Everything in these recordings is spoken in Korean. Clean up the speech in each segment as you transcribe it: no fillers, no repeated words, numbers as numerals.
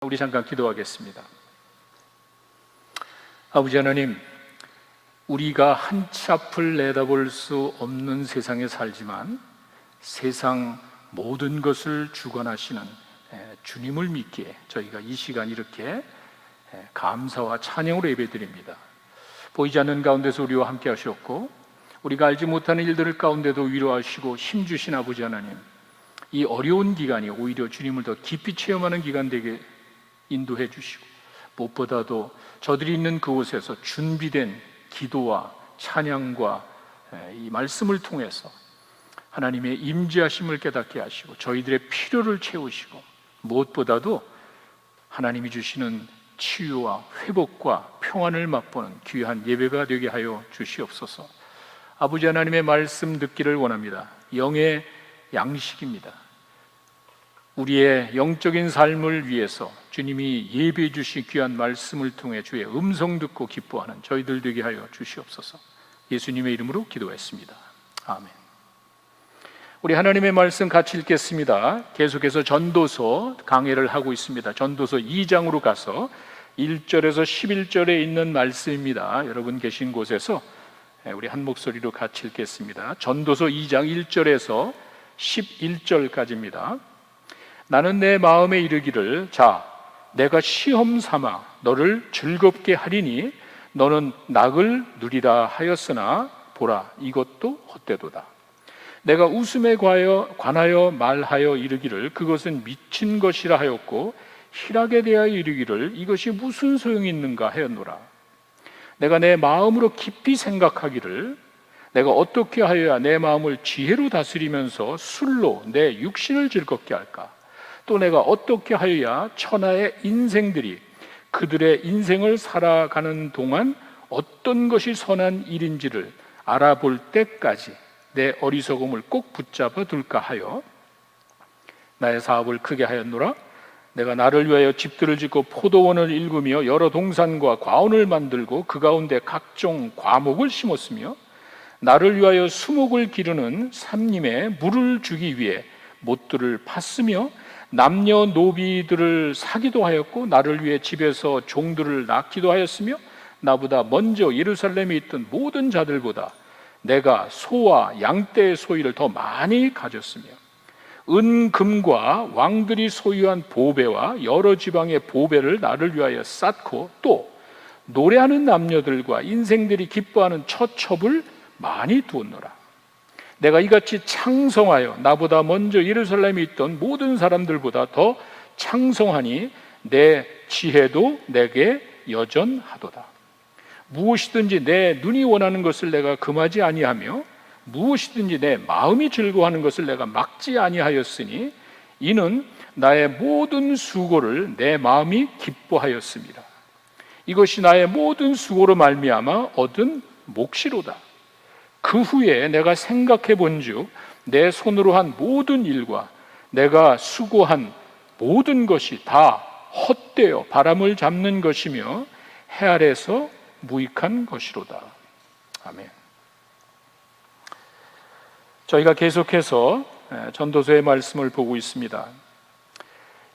우리 잠깐 기도하겠습니다. 아버지 하나님, 우리가 한 치 앞을 내다볼 수 없는 세상에 살지만 세상 모든 것을 주관하시는 주님을 믿기에 저희가 이 시간 이렇게 감사와 찬양으로 예배드립니다. 보이지 않는 가운데서 우리와 함께 하셨고 우리가 알지 못하는 일들을 가운데도 위로하시고 힘주신 아버지 하나님, 이 어려운 기간이 오히려 주님을 더 깊이 체험하는 기간 되게 인도해 주시고, 무엇보다도 저들이 있는 그곳에서 준비된 기도와 찬양과 이 말씀을 통해서 하나님의 임재하심을 깨닫게 하시고 저희들의 필요를 채우시고, 무엇보다도 하나님이 주시는 치유와 회복과 평안을 맛보는 귀한 예배가 되게 하여 주시옵소서. 아버지 하나님의 말씀 듣기를 원합니다. 영의 양식입니다. 우리의 영적인 삶을 위해서 주님이 예배해 주신 귀한 말씀을 통해 주의 음성 듣고 기뻐하는 저희들 되게 하여 주시옵소서. 예수님의 이름으로 기도했습니다. 아멘. 우리 하나님의 말씀 같이 읽겠습니다. 계속해서 전도서 강해를 하고 있습니다. 전도서 2장으로 가서 1절에서 11절에 있는 말씀입니다. 여러분 계신 곳에서 우리 한 목소리로 같이 읽겠습니다. 전도서 2장 1절에서 11절까지입니다. 나는 내 마음에 이르기를, 자, 내가 시험 삼아 너를 즐겁게 하리니 너는 낙을 누리라 하였으나 보라, 이것도 헛되도다. 내가 웃음에 관하여 말하여 이르기를 그것은 미친 것이라 하였고 희락에 대하여 이르기를 이것이 무슨 소용이 있는가 하였노라. 내가 내 마음으로 깊이 생각하기를 내가 어떻게 하여야 내 마음을 지혜로 다스리면서 술로 내 육신을 즐겁게 할까? 또 내가 어떻게 하여야 천하의 인생들이 그들의 인생을 살아가는 동안 어떤 것이 선한 일인지를 알아볼 때까지 내 어리석음을 꼭 붙잡아 둘까 하여 나의 사업을 크게 하였노라. 내가 나를 위하여 집들을 짓고 포도원을 일구며 여러 동산과 과원을 만들고 그 가운데 각종 과목을 심었으며 나를 위하여 수목을 기르는 삼림에 물을 주기 위해 못들을 팠으며 남녀노비들을 사기도 하였고 나를 위해 집에서 종들을 낳기도 하였으며 나보다 먼저 예루살렘에 있던 모든 자들보다 내가 소와 양떼의 소유를 더 많이 가졌으며 은금과 왕들이 소유한 보배와 여러 지방의 보배를 나를 위하여 쌓고 또 노래하는 남녀들과 인생들이 기뻐하는 처첩을 많이 두었노라. 내가 이같이 창성하여 나보다 먼저 예루살렘에 있던 모든 사람들보다 더 창성하니 내 지혜도 내게 여전하도다. 무엇이든지 내 눈이 원하는 것을 내가 금하지 아니하며 무엇이든지 내 마음이 즐거워하는 것을 내가 막지 아니하였으니 이는 나의 모든 수고를 내 마음이 기뻐하였습니다. 이것이 나의 모든 수고로 말미암아 얻은 몫이로다. 그 후에 내가 생각해 본즉 내 손으로 한 모든 일과 내가 수고한 모든 것이 다 헛되어 바람을 잡는 것이며 해 아래서 무익한 것이로다. 아멘. 저희가 계속해서 전도서의 말씀을 보고 있습니다.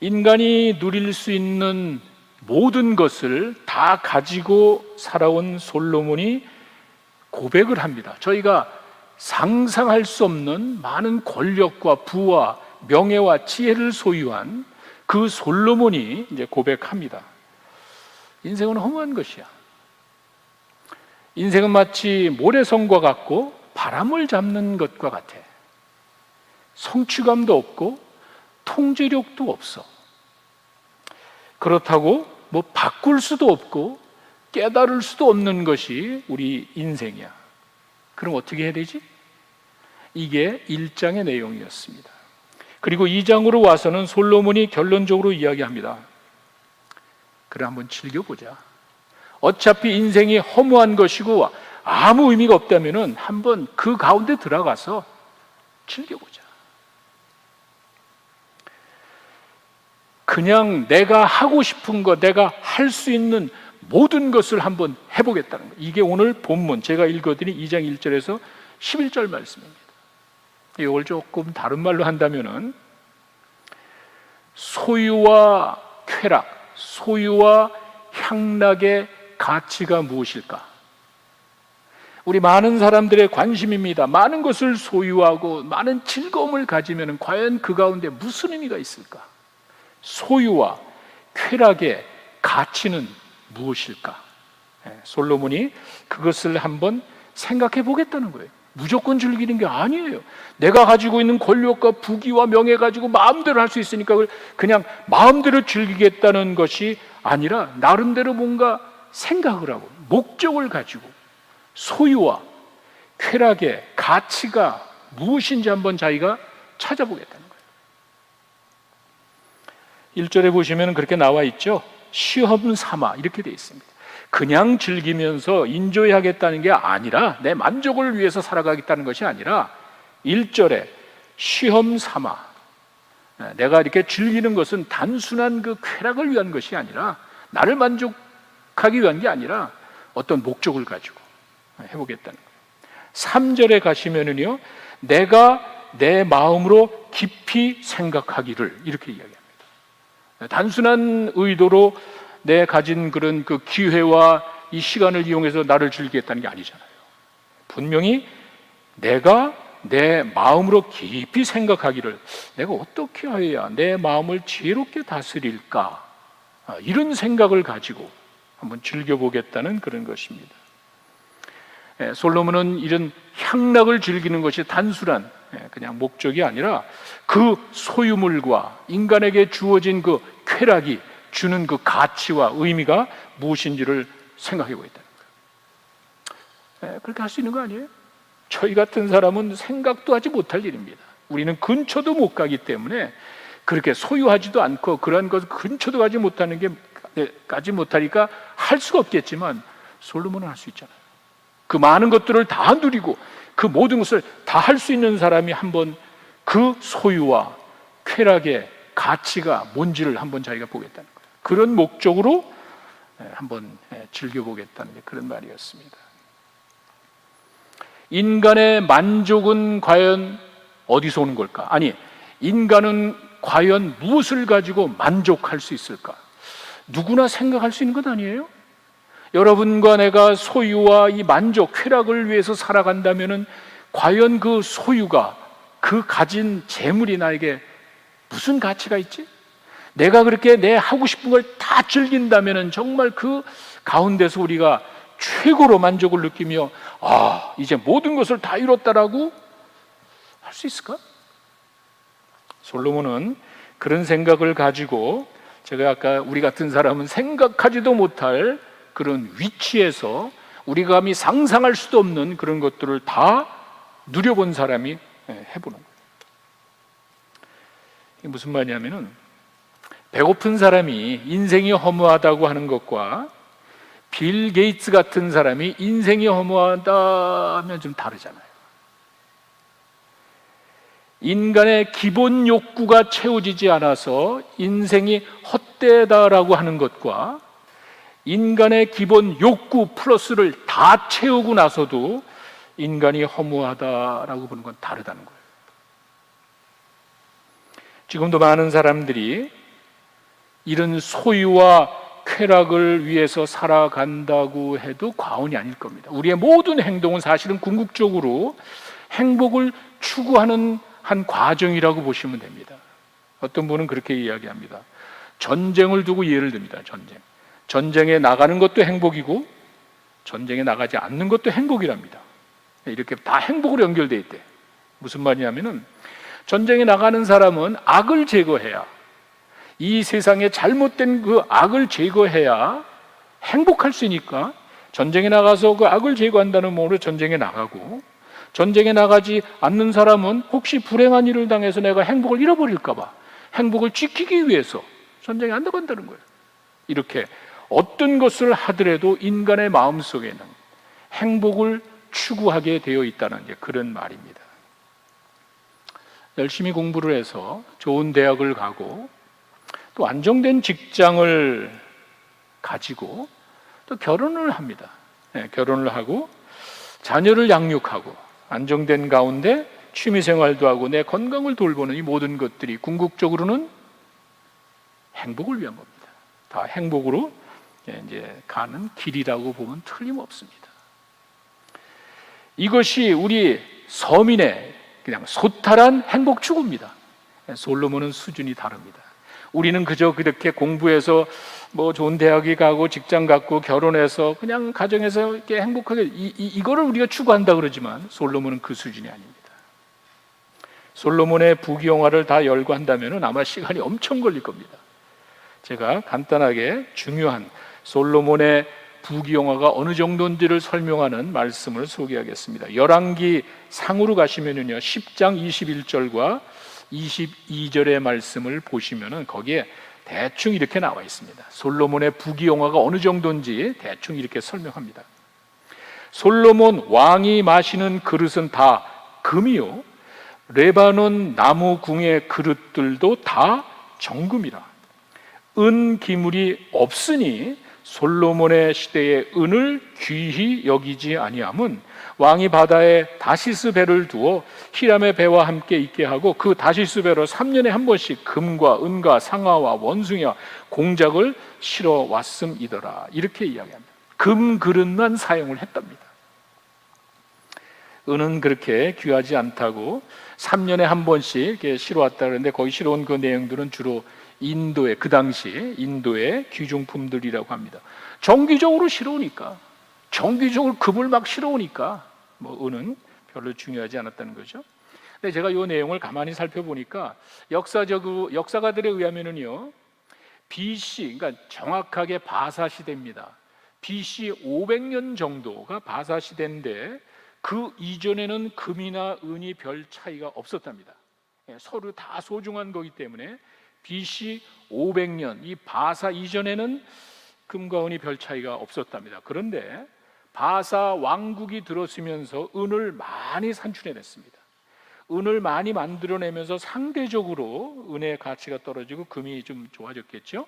인간이 누릴 수 있는 모든 것을 다 가지고 살아온 솔로몬이 고백을 합니다. 저희가 상상할 수 없는 많은 권력과 부와 명예와 지혜를 소유한 그 솔로몬이 이제 고백합니다. 인생은 허무한 것이야. 인생은 마치 모래성과 같고 바람을 잡는 것과 같아. 성취감도 없고 통제력도 없어. 그렇다고 뭐 바꿀 수도 없고 깨달을 수도 없는 것이 우리 인생이야. 그럼 어떻게 해야 되지? 이게 1장의 내용이었습니다. 그리고 2장으로 와서는 솔로몬이 결론적으로 이야기합니다. 그래, 한번 즐겨보자. 어차피 인생이 허무한 것이고 아무 의미가 없다면 한번 그 가운데 들어가서 즐겨보자. 그냥 내가 하고 싶은 거, 내가 할 수 있는 모든 것을 한번 해보겠다는 거예요. 이게 오늘 본문 제가 읽어드린 2장 1절에서 11절 말씀입니다. 이걸 조금 다른 말로 한다면 소유와 쾌락, 소유와 향락의 가치가 무엇일까? 우리 많은 사람들의 관심입니다. 많은 것을 소유하고 많은 즐거움을 가지면 과연 그 가운데 무슨 의미가 있을까? 소유와 쾌락의 가치는 무엇일까? 솔로몬이 그것을 한번 생각해 보겠다는 거예요. 무조건 즐기는 게 아니에요. 내가 가지고 있는 권력과 부귀와 명예 가지고 마음대로 할 수 있으니까 그냥 마음대로 즐기겠다는 것이 아니라 나름대로 뭔가 생각을 하고 목적을 가지고 소유와 쾌락의 가치가 무엇인지 한번 자기가 찾아보겠다는 거예요. 1절에 보시면 그렇게 나와 있죠. 시험 삼아 이렇게 되어 있습니다. 그냥 즐기면서 인조해 하겠다는 게 아니라, 내 만족을 위해서 살아가겠다는 것이 아니라 1절에 시험 삼아, 내가 이렇게 즐기는 것은 단순한 그 쾌락을 위한 것이 아니라, 나를 만족하기 위한 게 아니라 어떤 목적을 가지고 해보겠다는 거예요. 3절에 가시면은요, 내가 내 마음으로 깊이 생각하기를, 이렇게 이야기합니다. 단순한 의도로 내 가진 그런 그 기회와 이 시간을 이용해서 나를 즐기겠다는 게 아니잖아요. 분명히 내가 내 마음으로 깊이 생각하기를, 내가 어떻게 해야 내 마음을 지혜롭게 다스릴까, 이런 생각을 가지고 한번 즐겨보겠다는 그런 것입니다. 솔로몬은 이런 향락을 즐기는 것이 단순한 그냥 목적이 아니라 그 소유물과 인간에게 주어진 그 쾌락이 주는 그 가치와 의미가 무엇인지를 생각해 보겠다는 거예요. 그렇게 할 수 있는 거 아니에요? 저희 같은 사람은 생각도 하지 못할 일입니다. 우리는 근처도 못 가기 때문에 그렇게 소유하지도 않고 그러한 것을 근처도 가지 못하니까 할 수가 없겠지만, 솔로몬은 할 수 있잖아요. 그 많은 것들을 다 누리고 그 모든 것을 다 할 수 있는 사람이 한번 그 소유와 쾌락의 가치가 뭔지를 한번 자기가 보겠다는 거예요. 그런 목적으로 한번 즐겨보겠다는 그런 말이었습니다. 인간의 만족은 과연 어디서 오는 걸까? 아니, 인간은 과연 무엇을 가지고 만족할 수 있을까? 누구나 생각할 수 있는 것 아니에요? 여러분과 내가 소유와 이 만족, 쾌락을 위해서 살아간다면 과연 그 소유가, 그 가진 재물이 나에게 무슨 가치가 있지? 내가 그렇게 내 하고 싶은 걸 다 즐긴다면 정말 그 가운데서 우리가 최고로 만족을 느끼며, 이제 모든 것을 다 이뤘다라고 할 수 있을까? 솔로몬은 그런 생각을 가지고, 제가 아까 우리 같은 사람은 생각하지도 못할 그런 위치에서 우리가 감히 상상할 수도 없는 그런 것들을 다 누려본 사람이 해보는 거예요. 이게 무슨 말이냐면은, 배고픈 사람이 인생이 허무하다고 하는 것과 빌 게이츠 같은 사람이 인생이 허무하다 하면 좀 다르잖아요. 인간의 기본 욕구가 채워지지 않아서 인생이 헛되다라고 하는 것과 인간의 기본 욕구 플러스를 다 채우고 나서도 인간이 허무하다라고 보는 건 다르다는 거예요. 지금도 많은 사람들이 이런 소유와 쾌락을 위해서 살아간다고 해도 과언이 아닐 겁니다. 우리의 모든 행동은 사실은 궁극적으로 행복을 추구하는 한 과정이라고 보시면 됩니다. 어떤 분은 그렇게 이야기합니다. 전쟁을 두고 예를 듭니다. 전쟁에 나가는 것도 행복이고 전쟁에 나가지 않는 것도 행복이랍니다. 이렇게 다 행복으로 연결되어 있대. 무슨 말이냐면은, 전쟁에 나가는 사람은 악을 제거해야, 이 세상에 잘못된 그 악을 제거해야 행복할 수 있으니까 전쟁에 나가서 그 악을 제거한다는 몸으로 전쟁에 나가고, 전쟁에 나가지 않는 사람은 혹시 불행한 일을 당해서 내가 행복을 잃어버릴까 봐 행복을 지키기 위해서 전쟁에 안 나간다는 거예요. 이렇게 어떤 것을 하더라도 인간의 마음속에는 행복을 추구하게 되어 있다는 그런 말입니다. 열심히 공부를 해서 좋은 대학을 가고 또 안정된 직장을 가지고 또 결혼을 합니다. 결혼을 하고 자녀를 양육하고 안정된 가운데 취미생활도 하고 내 건강을 돌보는 이 모든 것들이 궁극적으로는 행복을 위한 겁니다. 다 행복으로 이제 가는 길이라고 보면 틀림없습니다. 이것이 우리 서민의 그냥 소탈한 행복 추구입니다. 솔로몬은 수준이 다릅니다. 우리는 그저 그렇게 공부해서 뭐 좋은 대학에 가고 직장 갖고 결혼해서 그냥 가정에서 이렇게 행복하게 이거를 우리가 추구한다 그러지만 솔로몬은 그 수준이 아닙니다. 솔로몬의 부귀영화를 다 열거한다면 아마 시간이 엄청 걸릴 겁니다. 제가 간단하게 중요한 솔로몬의 부귀영화가 어느 정도인지를 설명하는 말씀을 소개하겠습니다. 열왕기 상으로 가시면요 10장 21절과 22절의 말씀을 보시면은 거기에 대충 이렇게 나와 있습니다. 솔로몬의 부귀영화가 어느 정도인지 대충 이렇게 설명합니다. 솔로몬 왕이 마시는 그릇은 다 금이요 레바논 나무 궁의 그릇들도 다 정금이라. 은 기물이 없으니 솔로몬의 시대에 은을 귀히 여기지 아니함은 왕이 바다에 다시스 배를 두어 히람의 배와 함께 있게 하고 그 다시스 배로 3년에 한 번씩 금과 은과 상아와 원숭이와 공작을 실어 왔음이더라. 이렇게 이야기합니다. 금 그릇만 사용을 했답니다. 은은 그렇게 귀하지 않다고 3년에 한 번씩 이렇게 실어 왔다 그러는데 거기 실어 온 그 내용들은 주로 인도의 그 당시 인도의 귀중품들이라고 합니다. 정기적으로 실어오니까 정기적으로 금을 막 실어오니까 뭐 은은 별로 중요하지 않았다는 거죠. 근데 제가 이 내용을 가만히 살펴보니까 역사가들에 의하면은요 BC 그러니까 정확하게 바사 시대입니다. BC 500년 정도가 바사 시대인데 그 이전에는 금이나 은이 별 차이가 없었답니다. 서로 다 소중한 거기 때문에 BC 500년 이 바사 이전에는 금과 은이 별 차이가 없었답니다. 그런데 바사 왕국이 들어서면서 은을 많이 산출해냈습니다. 은을 많이 만들어내면서 상대적으로 은의 가치가 떨어지고 금이 좀 좋아졌겠죠.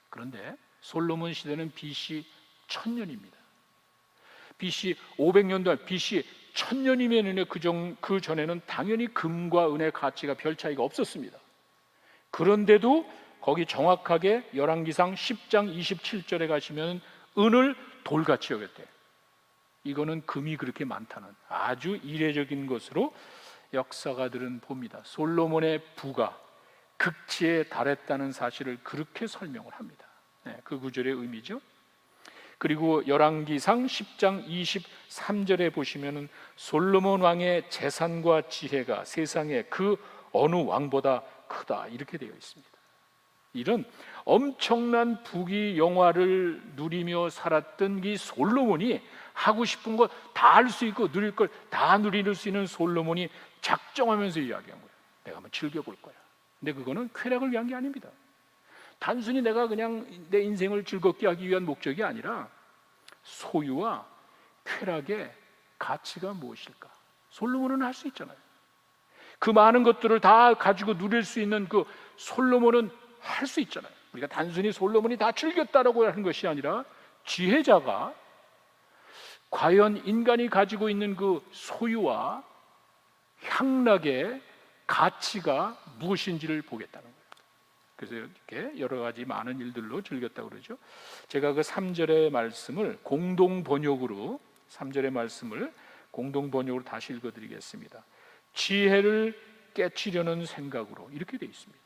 그런데 솔로몬 시대는 BC 1000년입니다. BC 500년도 BC 1000년이면 그 전에는 당연히 금과 은의 가치가 별 차이가 없었습니다. 그런데도 거기 정확하게 열왕기상 10장 27절에 가시면 은을 돌같이 여겼대요. 이거는 금이 그렇게 많다는 아주 이례적인 것으로 역사가들은 봅니다. 솔로몬의 부가 극치에 달했다는 사실을 그렇게 설명을 합니다. 그 구절의 의미죠. 그리고 열왕기상 10장 23절에 보시면은 솔로몬 왕의 재산과 지혜가 세상에 그 어느 왕보다 크다 이렇게 되어 있습니다. 이런 엄청난 부귀영화를 누리며 살았던 이 솔로몬이 하고 싶은 거 다 할 수 있고 누릴 걸 다 누릴 수 있는 솔로몬이 작정하면서 이야기한 거예요. 내가 한번 즐겨볼 거야. 근데 그거는 쾌락을 위한 게 아닙니다. 단순히 내가 그냥 내 인생을 즐겁게 하기 위한 목적이 아니라 소유와 쾌락의 가치가 무엇일까? 솔로몬은 할 수 있잖아요. 그 많은 것들을 다 가지고 누릴 수 있는 그 솔로몬은 할 수 있잖아요. 우리가 단순히 솔로몬이 다 즐겼다라고 하는 것이 아니라 지혜자가 과연 인간이 가지고 있는 그 소유와 향락의 가치가 무엇인지를 보겠다는 거예요. 그래서 이렇게 여러 가지 많은 일들로 즐겼다고 그러죠. 제가 그 3절의 말씀을 공동 번역으로 3절의 말씀을 공동 번역으로 다시 읽어드리겠습니다. 지혜를 깨치려는 생각으로 이렇게 되어 있습니다.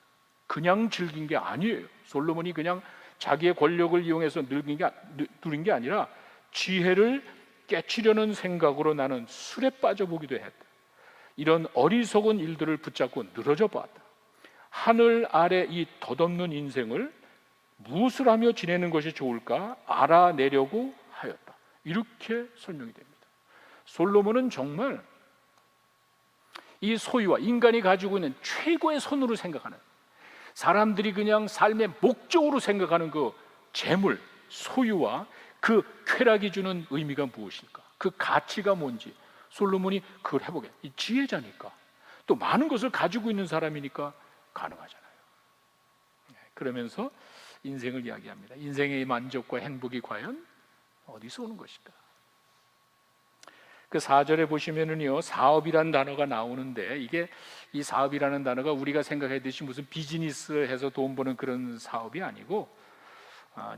그냥 즐긴 게 아니에요. 솔로몬이 그냥 자기의 권력을 이용해서 누린 게 아니라 지혜를 깨치려는 생각으로 나는 술에 빠져보기도 했다. 이런 어리석은 일들을 붙잡고 늘어져 보았다. 하늘 아래 이 덧없는 인생을 무엇을 하며 지내는 것이 좋을까 알아내려고 하였다. 이렇게 설명이 됩니다. 솔로몬은 정말 이 소유와 인간이 가지고 있는 최고의 선으로 생각하는 사람들이 그냥 삶의 목적으로 생각하는 그 재물, 소유와 그 쾌락이 주는 의미가 무엇일까? 그 가치가 뭔지 솔로몬이 그걸 해보게. 이 지혜자니까 또 많은 것을 가지고 있는 사람이니까 가능하잖아요. 그러면서 인생을 이야기합니다. 인생의 만족과 행복이 과연 어디서 오는 것일까? 그 4절에 보시면은요, 사업이란 단어가 나오는데, 이게 이 사업이라는 단어가 우리가 생각하듯이 무슨 비즈니스 해서 돈 버는 그런 사업이 아니고,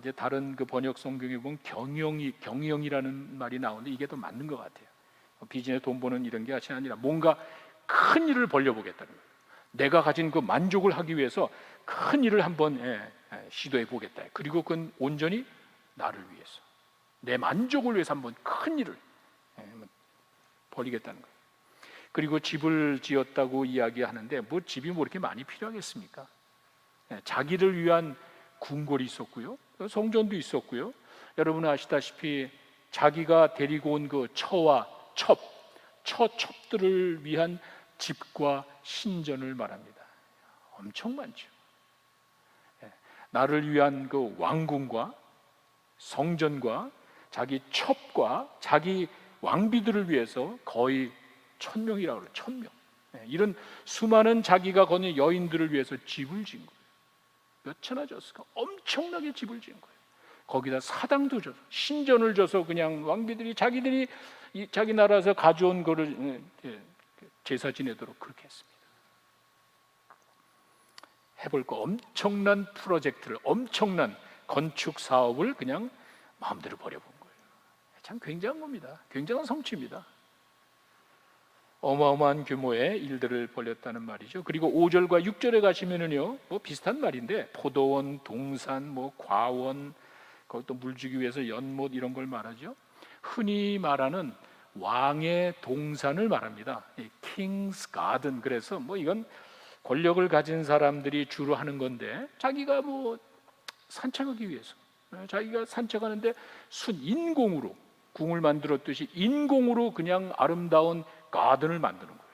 이제 다른 그 번역 성경에 보면 경영이라는 말이 나오는데, 이게 더 맞는 것 같아요. 비즈니스 돈 버는 이런 게 아니라 뭔가 큰 일을 벌려보겠다는 거예요. 내가 가진 그 만족을 하기 위해서 큰 일을 한번 시도해 보겠다. 그리고 그건 온전히 나를 위해서, 내 만족을 위해서 한번 큰 일을 벌이겠다는 거예요. 그리고 집을 지었다고 이야기하는데, 뭐 집이 뭐 이렇게 많이 필요하겠습니까? 자기를 위한 궁궐이 있었고요, 성전도 있었고요. 여러분 아시다시피 자기가 데리고 온 그 처와 첩들을 위한 집과 신전을 말합니다. 엄청 많죠. 나를 위한 그 왕궁과 성전과 자기 첩과 자기 왕비들을 위해서 거의 1000명이라고 그래요. 1000명. 이런 수많은 자기가 거는 여인들을 위해서 집을 지은 거예요. 몇 채나 졌을까? 엄청나게 집을 지은 거예요. 거기다 사당도 줘서, 신전을 줘서 그냥 왕비들이 자기들이 자기 나라에서 가져온 거를 제사 지내도록 그렇게 했습니다. 해볼 거 엄청난 프로젝트를, 엄청난 건축 사업을 그냥 마음대로 벌여본 거예요. 참 굉장한 겁니다. 굉장한 성취입니다. 어마어마한 규모의 일들을 벌였다는 말이죠. 그리고 5절과 6절에 가시면은요, 뭐 비슷한 말인데, 포도원, 동산, 뭐 과원, 거기 또 물 주기 위해서 연못 이런 걸 말하죠. 흔히 말하는 왕의 동산을 말합니다. King's Garden. 그래서 뭐 이건 권력을 가진 사람들이 주로 하는 건데, 자기가 뭐 산책하기 위해서, 자기가 산책하는데 인공으로 궁을 만들었듯이 인공으로 그냥 아름다운 가든을 만드는 거예요.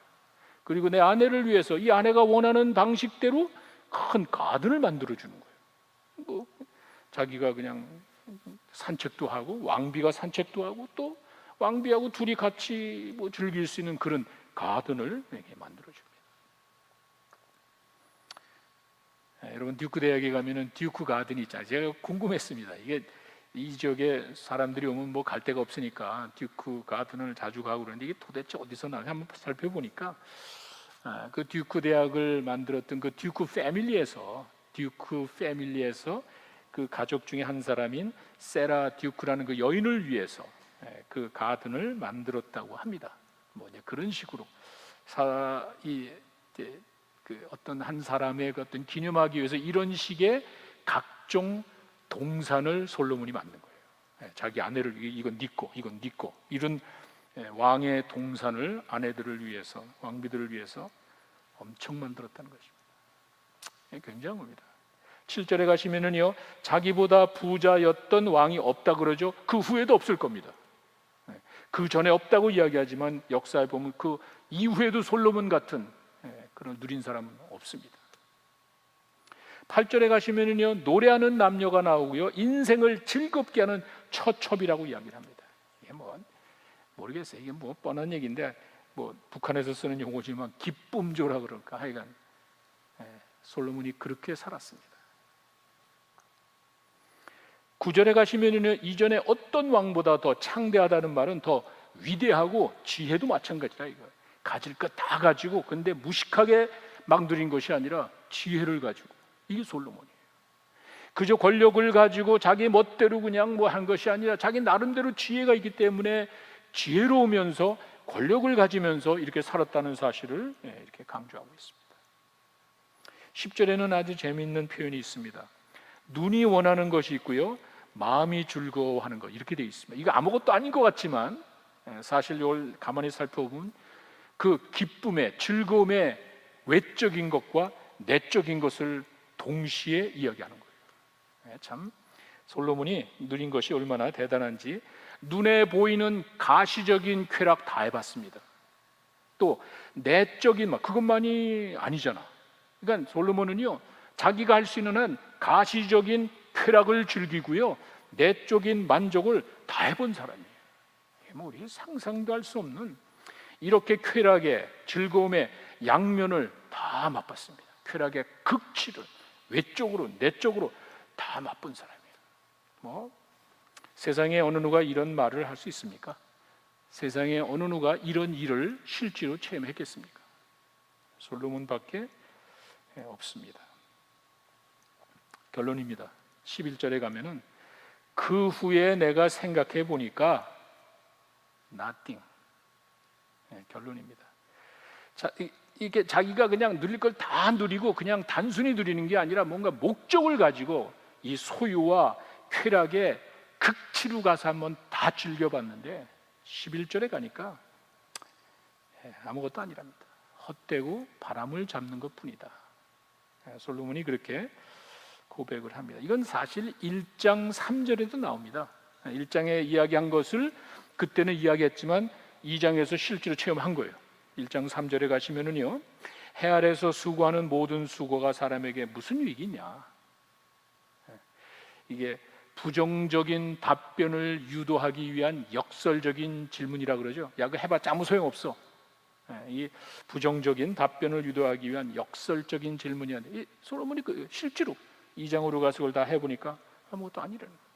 그리고 내 아내를 위해서 이 아내가 원하는 방식대로 큰 가든을 만들어 주는 거예요. 뭐 자기가 그냥 산책도 하고, 왕비가 산책도 하고, 또 왕비하고 둘이 같이 뭐 즐길 수 있는 그런 가든을 이렇게 만들어 줍니다. 여러분 듀크 대학에 가면은 듀크 가든이 있잖아요. 제가 궁금했습니다. 이게 이 지역에 사람들이 오면 뭐 갈 데가 없으니까 듀크 가든을 자주 가고 그러는데, 이게 도대체 어디서 나오냐 한번 살펴보니까, 그 듀크 대학을 만들었던 그 듀크 패밀리에서 그 가족 중에 한 사람인 세라 듀크라는 그 여인을 위해서 그 가든을 만들었다고 합니다. 뭐 이제 그런 식으로 그 어떤 한 사람의 그 어떤 기념하기 위해서 이런 식의 각종 동산을 솔로몬이 만든 거예요. 자기 아내를 위해 이건 네 거, 이건 네 거, 이런 왕의 동산을 아내들을 위해서, 왕비들을 위해서 엄청 만들었다는 것입니다. 굉장한 겁니다. 7절에 가시면은요, 자기보다 부자였던 왕이 없다 그러죠. 그 후에도 없을 겁니다. 그 전에 없다고 이야기하지만 역사에 보면 그 이후에도 솔로몬 같은 그런 누린 사람은 없습니다. 8절에 가시면은요, 노래하는 남녀가 나오고요, 인생을 즐겁게 하는 처첩이라고 이야기를 합니다. 이게 뭐 모르겠어요. 이게 뭐 뻔한 얘기인데, 뭐 북한에서 쓰는 용어지만 기쁨조라 그럴까, 하여간 솔로몬이 그렇게 살았습니다. 9절에 가시면은요, 이전에 어떤 왕보다 더 창대하다는 말은 더 위대하고, 지혜도 마찬가지라 이거. 가질 것 다 가지고, 근데 무식하게 막 누린 것이 아니라 지혜를 가지고, 이게 솔로몬이에요. 그저 권력을 가지고 자기 멋대로 그냥 뭐 한 것이 아니라 자기 나름대로 지혜가 있기 때문에 지혜로우면서 권력을 가지면서 이렇게 살았다는 사실을 이렇게 강조하고 있습니다. 10절에는 아주 재미있는 표현이 있습니다. 눈이 원하는 것이 있고요, 마음이 즐거워하는 것, 이렇게 되어 있습니다. 이거 아무것도 아닌 것 같지만 사실 이걸 가만히 살펴보면 그 기쁨의, 즐거움의 외적인 것과 내적인 것을 동시에 이야기하는 거예요. 참 솔로몬이 누린 것이 얼마나 대단한지, 눈에 보이는 가시적인 쾌락 다 해봤습니다. 또 내적인 그것만이 아니잖아. 그러니까 솔로몬은요, 자기가 할 수 있는 한 가시적인 쾌락을 즐기고요, 내적인 만족을 다 해본 사람이에요. 뭐 우리 상상도 할 수 없는 이렇게 쾌락의 즐거움의 양면을 다 맛봤습니다. 쾌락의 극치를 외적으로 내적으로 다 맛본 사람이에요. 뭐 세상에 어느 누가 이런 말을 할 수 있습니까? 세상에 어느 누가 이런 일을 실제로 체험했겠습니까? 솔로몬밖에 없습니다. 결론입니다. 11절에 가면은 그 후에 내가 생각해 보니까 nothing. 결론입니다. 자, 이게 자기가 그냥 누릴 걸 다 누리고 그냥 단순히 누리는 게 아니라 뭔가 목적을 가지고 이 소유와 쾌락에 극치로 가서 한번 다 즐겨봤는데 11절에 가니까 아무것도 아니랍니다. 헛되고 바람을 잡는 것뿐이다. 솔로몬이 그렇게 고백을 합니다. 이건 사실 1장 3절에도 나옵니다. 1장에 이야기한 것을 그때는 이야기했지만 2장에서 실제로 체험한 거예요. 1장 3절에 가시면은요, 해 아래서 수고하는 모든 수고가 사람에게 무슨 유익이 있냐? 이게 부정적인 답변을 유도하기 위한 역설적인 질문이라 그러죠. 야, 그 해봤자 아무 소용없어. 이 부정적인 답변을 유도하기 위한 역설적인 질문이었는데, 이 솔로몬이 실제로 2장으로 가서 그걸 다 해보니까 아무것도 아니라는 거예요.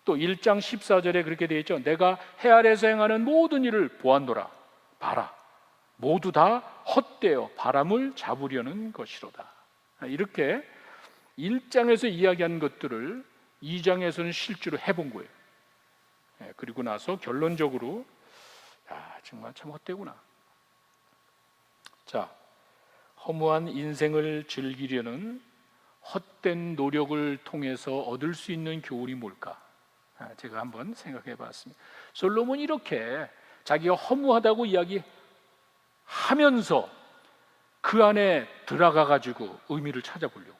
또 1장 14절에 그렇게 되어 있죠. 내가 해 아래에서 행하는 모든 일을 보았노라. 봐라, 모두 다 헛되어 바람을 잡으려는 것이로다. 이렇게 1장에서 이야기한 것들을 2장에서는 실제로 해본 거예요. 그리고 나서 결론적으로 정말 참 헛되구나. 자, 허무한 인생을 즐기려는 헛된 노력을 통해서 얻을 수 있는 교훈이 뭘까? 제가 한번 생각해 봤습니다. 솔로몬이 이렇게 자기가 허무하다고 이야기하면서 그 안에 들어가 가지고 의미를 찾아보려고,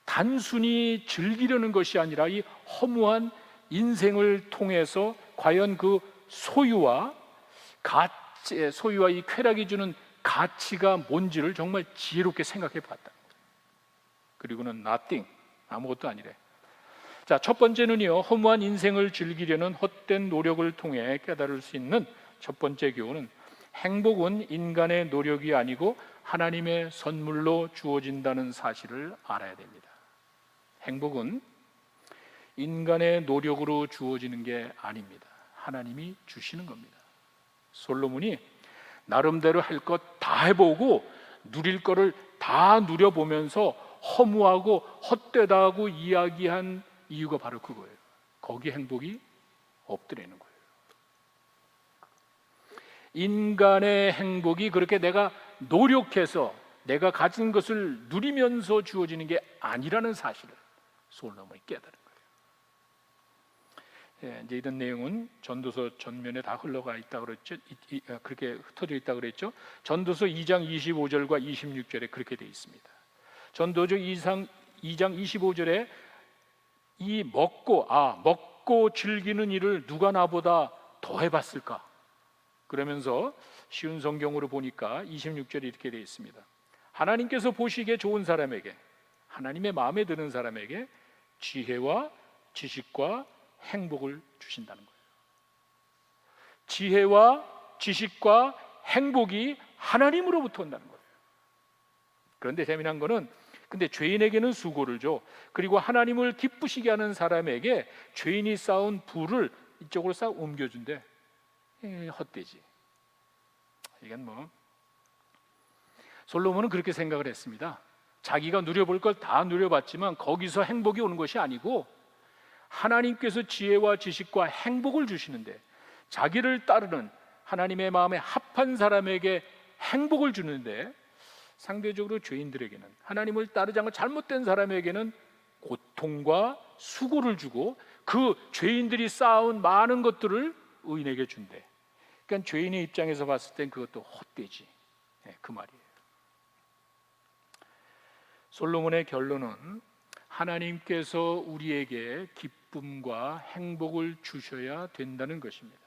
단순히 즐기려는 것이 아니라 이 허무한 인생을 통해서 과연 그 소유와 이 쾌락이 주는 가치가 뭔지를 정말 지혜롭게 생각해 봤다. 그리고는 nothing, 아무것도 아니래. 자, 첫 번째는요, 허무한 인생을 즐기려는 헛된 노력을 통해 깨달을 수 있는 첫 번째 교훈은, 행복은 인간의 노력이 아니고 하나님의 선물로 주어진다는 사실을 알아야 됩니다. 행복은 인간의 노력으로 주어지는 게 아닙니다. 하나님이 주시는 겁니다. 솔로몬이 나름대로 할 것 다 해보고 누릴 거를 다 누려보면서 허무하고 헛되다고 이야기한 이유가 바로 그거예요. 거기 행복이 없더라는 거예요. 인간의 행복이 그렇게 내가 노력해서 내가 가진 것을 누리면서 주어지는 게 아니라는 사실을 솔로몬이 깨달은 거예요. 이제 이런 내용은 전도서 전면에 다 흘러가 있다고 그랬죠. 그렇게 흩어져 있다고 그랬죠. 전도서 2장 25절과 26절에 그렇게 되어 있습니다. 전도서 2장 25절에 이 먹고 즐기는 일을 누가 나보다 더 해봤을까? 그러면서 쉬운 성경으로 보니까 26절에 이렇게 되어 있습니다. 하나님께서 보시기에 좋은 사람에게, 하나님의 마음에 드는 사람에게 지혜와 지식과 행복을 주신다는 거예요. 지혜와 지식과 행복이 하나님으로부터 온다는 거예요. 그런데 재미난 거는, 근데 죄인에게는 수고를 줘. 그리고 하나님을 기쁘시게 하는 사람에게 죄인이 쌓은 부를 이쪽으로 싹 옮겨준대. 헛되지. 이건 솔로몬은 그렇게 생각을 했습니다. 자기가 누려볼 걸 다 누려봤지만 거기서 행복이 오는 것이 아니고 하나님께서 지혜와 지식과 행복을 주시는데, 자기를 따르는 하나님의 마음에 합한 사람에게 행복을 주는데, 상대적으로 죄인들에게는, 하나님을 따르지 않고 잘못된 사람에게는 고통과 수고를 주고 그 죄인들이 쌓은 많은 것들을 의인에게 준대. 그러니까 죄인의 입장에서 봤을 땐 그것도 헛되지. 그 말이에요. 솔로몬의 결론은 하나님께서 우리에게 기쁨과 행복을 주셔야 된다는 것입니다.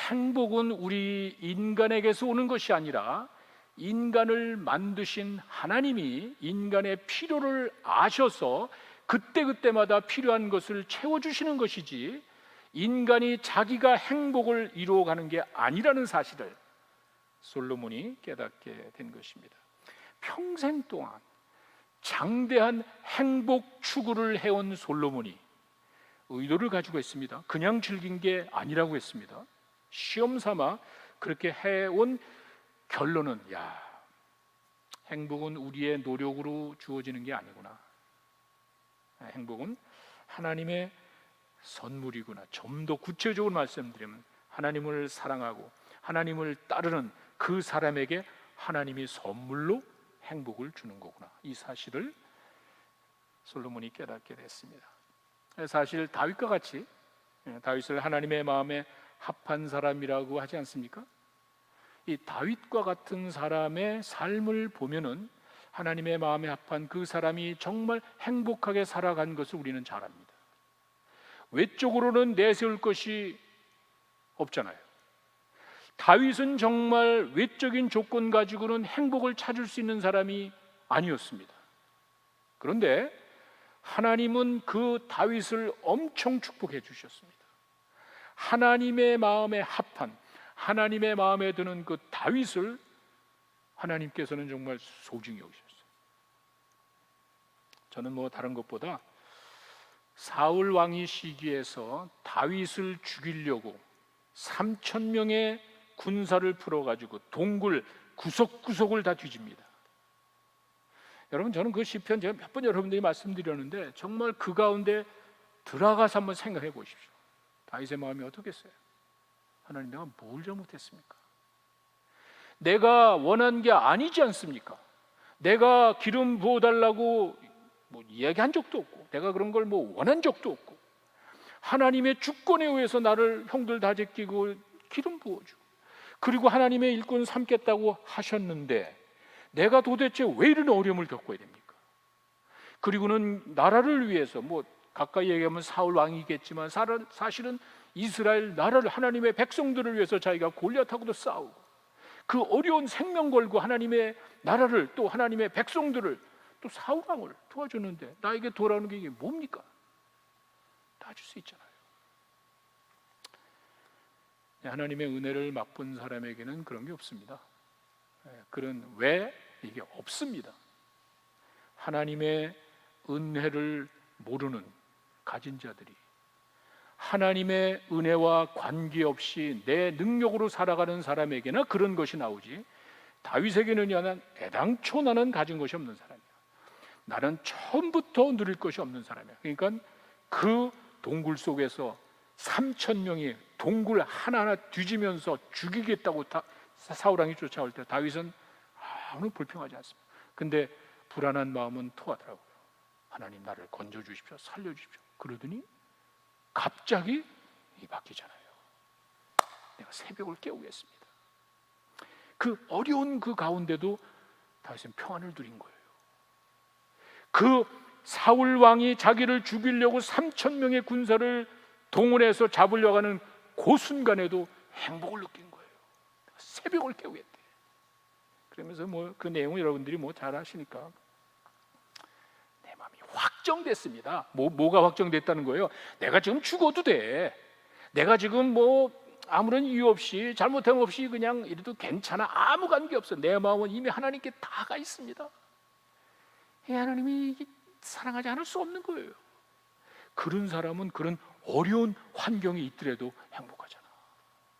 행복은 우리 인간에게서 오는 것이 아니라 인간을 만드신 하나님이 인간의 필요를 아셔서 그때그때마다 필요한 것을 채워주시는 것이지, 인간이 자기가 행복을 이루어가는 게 아니라는 사실을 솔로몬이 깨닫게 된 것입니다. 평생 동안 장대한 행복 추구를 해온 솔로몬이 의도를 가지고 했습니다. 그냥 즐긴 게 아니라고 했습니다. 시험 삼아 그렇게 해온 결론은, 야, 행복은 우리의 노력으로 주어지는 게 아니구나. 행복은 하나님의 선물이구나. 좀 더 구체적으로 말씀드리면, 하나님을 사랑하고 하나님을 따르는 그 사람에게 하나님이 선물로 행복을 주는 거구나. 이 사실을 솔로몬이 깨닫게 됐습니다. 사실 다윗과 같이, 다윗을 하나님의 마음에 합한 사람이라고 하지 않습니까? 이 다윗과 같은 사람의 삶을 보면은 하나님의 마음에 합한 그 사람이 정말 행복하게 살아간 것을 우리는 잘 압니다. 외적으로는 내세울 것이 없잖아요. 다윗은 정말 외적인 조건 가지고는 행복을 찾을 수 있는 사람이 아니었습니다. 그런데 하나님은 그 다윗을 엄청 축복해 주셨습니다. 하나님의 마음에 합한, 하나님의 마음에 드는 그 다윗을 하나님께서는 정말 소중히 여기셨어요. 저는 뭐 다른 것보다 사울 왕이 시기에서 다윗을 죽이려고 3,000명의 군사를 풀어가지고 동굴 구석구석을 다 뒤집니다. 여러분, 저는 그 시편 제가 몇 번 여러분들이 말씀드렸는데 정말 그 가운데 들어가서 한번 생각해 보십시오. 다윗의 마음이 어떻겠어요? 하나님, 내가 뭘 잘못했습니까? 내가 원한 게 아니지 않습니까? 내가 기름 부어달라고 뭐 이야기한 적도 없고, 내가 그런 걸 뭐 원한 적도 없고, 하나님의 주권에 의해서 나를 형들 다 제끼고 기름 부어주고, 그리고 하나님의 일꾼 삼겠다고 하셨는데 내가 도대체 왜 이런 어려움을 겪어야 됩니까? 그리고는 나라를 위해서, 뭐 가까이 얘기하면 사울 왕이겠지만 사실은 이스라엘 나라를, 하나님의 백성들을 위해서 자기가 골리앗하고도 싸우고 그 어려운 생명 걸고 하나님의 나라를, 또 하나님의 백성들을, 또 사울 왕을 도와줬는데 나에게 돌아오는 게 이게 뭡니까? 다 줄 수 있잖아요. 하나님의 은혜를 맛본 사람에게는 그런 게 없습니다. 그런, 왜 이게 없습니다. 하나님의 은혜를 모르는 가진 자들이 하나님의 은혜와 관계없이 내 능력으로 살아가는 사람에게나 그런 것이 나오지, 다윗에게는 애당초 나는 가진 것이 없는 사람이야. 나는 처음부터 누릴 것이 없는 사람이야. 그러니까 그 동굴 속에서 3,000명이 동굴 하나하나 뒤지면서 죽이겠다고 사울왕이 쫓아올 때 다윗은 아무 불평하지 않습니다. 근데 불안한 마음은 토하더라고요. 하나님, 나를 건져주십시오, 살려주십시오. 그러더니 갑자기 이 바뀌잖아요. 내가 새벽을 깨우겠습니다. 그 어려운 그 가운데도 다윗은 평안을 누린 거예요. 그 사울 왕이 자기를 죽이려고 3,000명의 군사를 동원해서 잡으려고 하는 그 순간에도 행복을 느낀 거예요. 새벽을 깨우겠대. 그러면서 뭐 그 내용을 여러분들이 뭐 잘 아시니까 내 마음이 확정됐습니다. 뭐가 확정됐다는 거예요? 내가 지금 죽어도 돼. 내가 지금 뭐 아무런 이유 없이, 잘못함 없이 그냥 이래도 괜찮아. 아무 관계 없어. 내 마음은 이미 하나님께 다 가 있습니다. 하나님이 사랑하지 않을 수 없는 거예요. 그런 사람은 그런 어려운 환경이 있더라도 행복하잖아.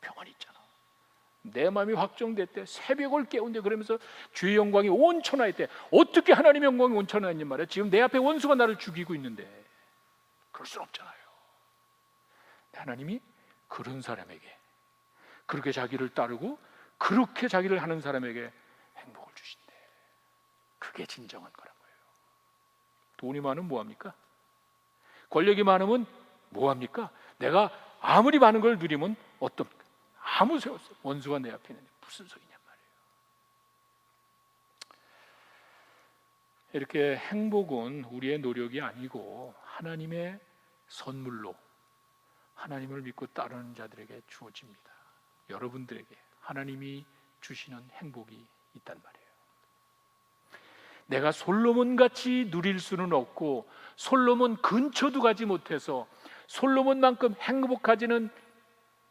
평안이 있잖아. 내 마음이 확정됐대. 새벽을 깨운대. 그러면서 주의 영광이 온 천하에 있대. 어떻게 하나님의 영광이 온 천하에 있냔 말이야. 지금 내 앞에 원수가 나를 죽이고 있는데. 그럴 수는 없잖아요. 하나님이 그런 사람에게, 그렇게 자기를 따르고 그렇게 자기를 하는 사람에게 행복을 주신대. 그게 진정한 거란 거예요. 돈이 많으면 뭐합니까? 권력이 많으면 뭐합니까? 내가 아무리 많은 걸 누리면 어떻습니까? 아무 소용없어요. 원수가 내 앞에 있는데 무슨 소리냔 말이에요. 이렇게 행복은 우리의 노력이 아니고 하나님의 선물로 하나님을 믿고 따르는 자들에게 주어집니다. 여러분들에게 하나님이 주시는 행복이 있단 말이에요. 내가 솔로몬같이 누릴 수는 없고, 솔로몬 근처도 가지 못해서 솔로몬만큼 행복하지는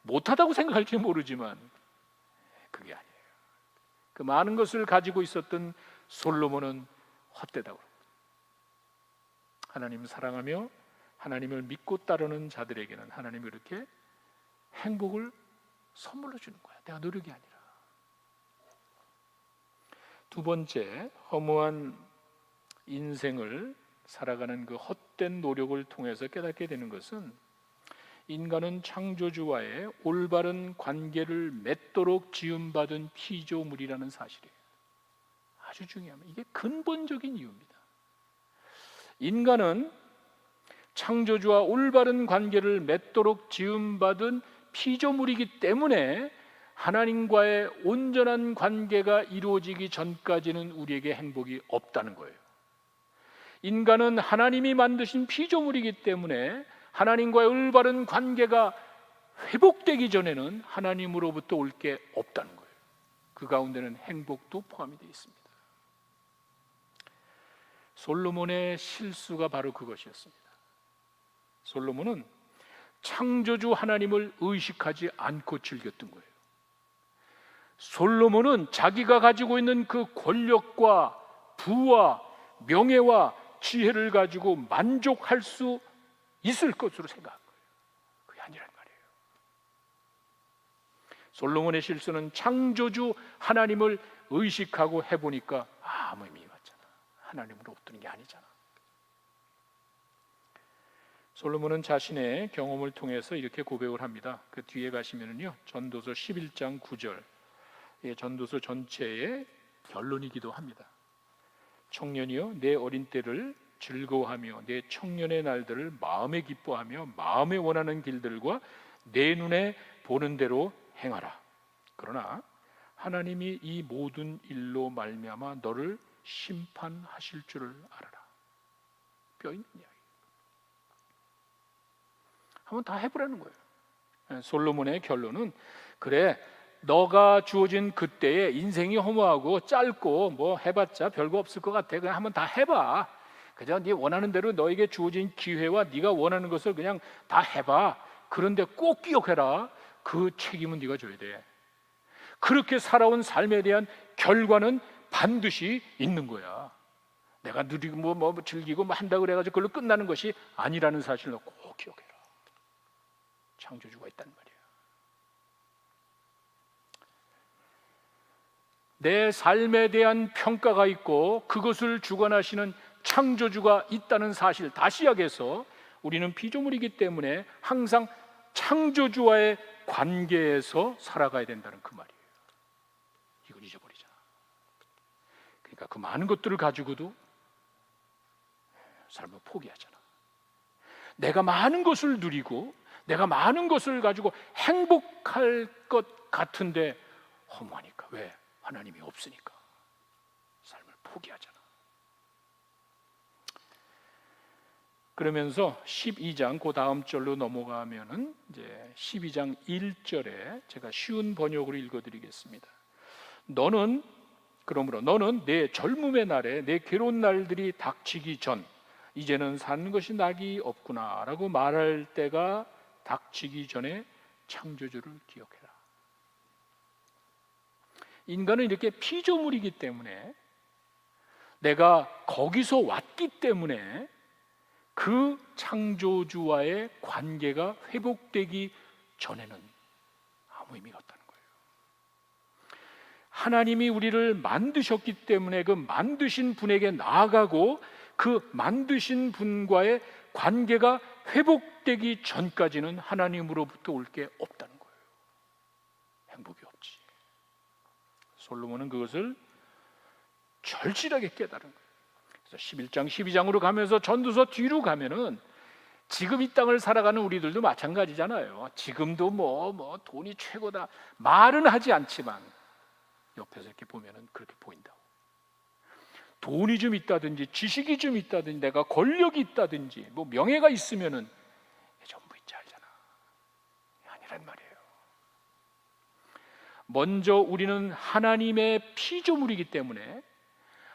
못하다고 생각할지 모르지만 그게 아니에요. 그 많은 것을 가지고 있었던 솔로몬은 헛되다고 합니다. 하나님을 사랑하며 하나님을 믿고 따르는 자들에게는 하나님이 이렇게 행복을 선물로 주는 거야. 내가 노력이 아니라. 두 번째, 허무한 인생을 살아가는 그 헛된 노력을 통해서 깨닫게 되는 것은 인간은 창조주와의 올바른 관계를 맺도록 지음받은 피조물이라는 사실이에요. 아주 중요합니다. 이게 근본적인 이유입니다. 인간은 창조주와 올바른 관계를 맺도록 지음받은 피조물이기 때문에 하나님과의 온전한 관계가 이루어지기 전까지는 우리에게 행복이 없다는 거예요. 인간은 하나님이 만드신 피조물이기 때문에 하나님과의 올바른 관계가 회복되기 전에는 하나님으로부터 올 게 없다는 거예요. 그 가운데는 행복도 포함이 되어 있습니다. 솔로몬의 실수가 바로 그것이었습니다. 솔로몬은 창조주 하나님을 의식하지 않고 즐겼던 거예요. 솔로몬은 자기가 가지고 있는 그 권력과 부와 명예와 지혜를 가지고 만족할 수 있을 것으로 생각한 거예요. 그게 아니란 말이에요. 솔로몬의 실수는 창조주 하나님을 의식하고 해보니까 아무 의미가 없잖아. 하나님으로 얻는 게 아니잖아. 솔로몬은 자신의 경험을 통해서 이렇게 고백을 합니다. 그 뒤에 가시면은요, 전도서 11장 9절, 전도서 전체의 결론이기도 합니다. 청년이여, 내 어린 때를 즐거워하며 내 청년의 날들을 마음에 기뻐하며 마음에 원하는 길들과 내 눈에 보는 대로 행하라. 그러나 하나님이 이 모든 일로 말미암아 너를 심판하실 줄을 알아라. 뼈 있는 이야기. 한번 다 해보라는 거예요. 솔로몬의 결론은, 그래, 너가 주어진 그때에 인생이 허무하고 짧고 뭐 해봤자 별거 없을 것 같아. 그냥 한번 다 해봐. 그냥 네 원하는 대로 너에게 주어진 기회와 네가 원하는 것을 그냥 다 해봐. 그런데 꼭 기억해라. 그 책임은 네가 져야 돼. 그렇게 살아온 삶에 대한 결과는 반드시 있는 거야. 내가 누리고 뭐 즐기고 뭐 한다고 그래가지고 그걸로 끝나는 것이 아니라는 사실을 꼭 기억해라. 창조주가 있단 말이야. 내 삶에 대한 평가가 있고 그것을 주관하시는 창조주가 있다는 사실, 다시 이야기해서 우리는 피조물이기 때문에 항상 창조주와의 관계에서 살아가야 된다는 그 말이에요. 이걸 잊어버리잖아. 그러니까 그 많은 것들을 가지고도 삶을 포기하잖아. 내가 많은 것을 누리고 내가 많은 것을 가지고 행복할 것 같은데 허무하니까. 왜? 하나님이 없으니까 삶을 포기하잖아. 그러면서 12장 그 다음 절로 넘어가면은 이제 12장 1절에 제가 쉬운 번역으로 읽어드리겠습니다. 그러므로 너는 내 젊음의 날에 내 괴로운 날들이 닥치기 전 이제는 사는 것이 낙이 없구나라고 말할 때가 닥치기 전에 창조주를 기억해라. 인간은 이렇게 피조물이기 때문에, 내가 거기서 왔기 때문에 그 창조주와의 관계가 회복되기 전에는 아무 의미가 없다는 거예요. 하나님이 우리를 만드셨기 때문에 그 만드신 분에게 나아가고 그 만드신 분과의 관계가 회복되기 전까지는 하나님으로부터 올 게 없다는 거예요. 행복이 없지. 솔로몬은 그것을 절실하게 깨달은 거예요. 그래서 11장, 12장으로 가면서 전도서 뒤로 가면은 지금 이 땅을 살아가는 우리들도 마찬가지잖아요. 지금도 뭐 돈이 최고다 말은 하지 않지만 옆에서 이렇게 보면은 그렇게 보인다고. 돈이 좀 있다든지 지식이 좀 있다든지 내가 권력이 있다든지 뭐 명예가 있으면은 전부 있지 알잖아. 아니란 말이에요. 먼저 우리는 하나님의 피조물이기 때문에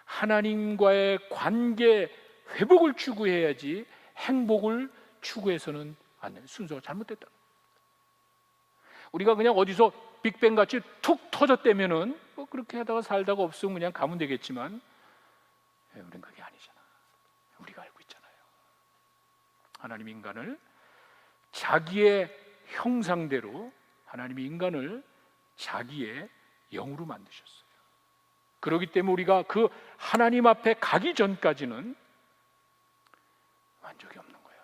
하나님과의 관계 회복을 추구해야지 행복을 추구해서는 안 돼. 순서가 잘못됐다. 우리가 그냥 어디서 빅뱅 같이 툭 터졌다면은 뭐 그렇게 하다가 살다가 없으면 그냥 가면 되겠지만 우리는 그게 아니잖아. 우리가 알고 있잖아요. 하나님 인간을 자기의 형상대로, 하나님이 인간을 자기의 영으로 만드셨어요. 그렇기 때문에 우리가 그 하나님 앞에 가기 전까지는 만족이 없는 거야.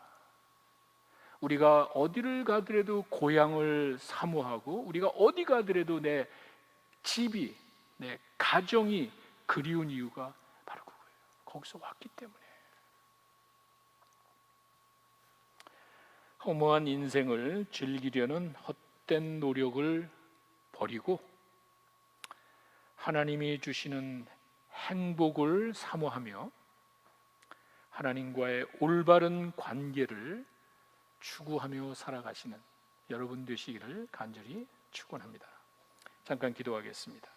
우리가 어디를 가더라도 고향을 사모하고, 우리가 어디 가더라도 내 집이, 내 가정이 그리운 이유가 바로 그거예요. 거기서 왔기 때문에. 허무한 인생을 즐기려는 헛된 노력을 버리고 하나님이 주시는 행복을 사모하며 하나님과의 올바른 관계를 추구하며 살아가시는 여러분 되시기를 간절히 축원합니다. 잠깐 기도하겠습니다.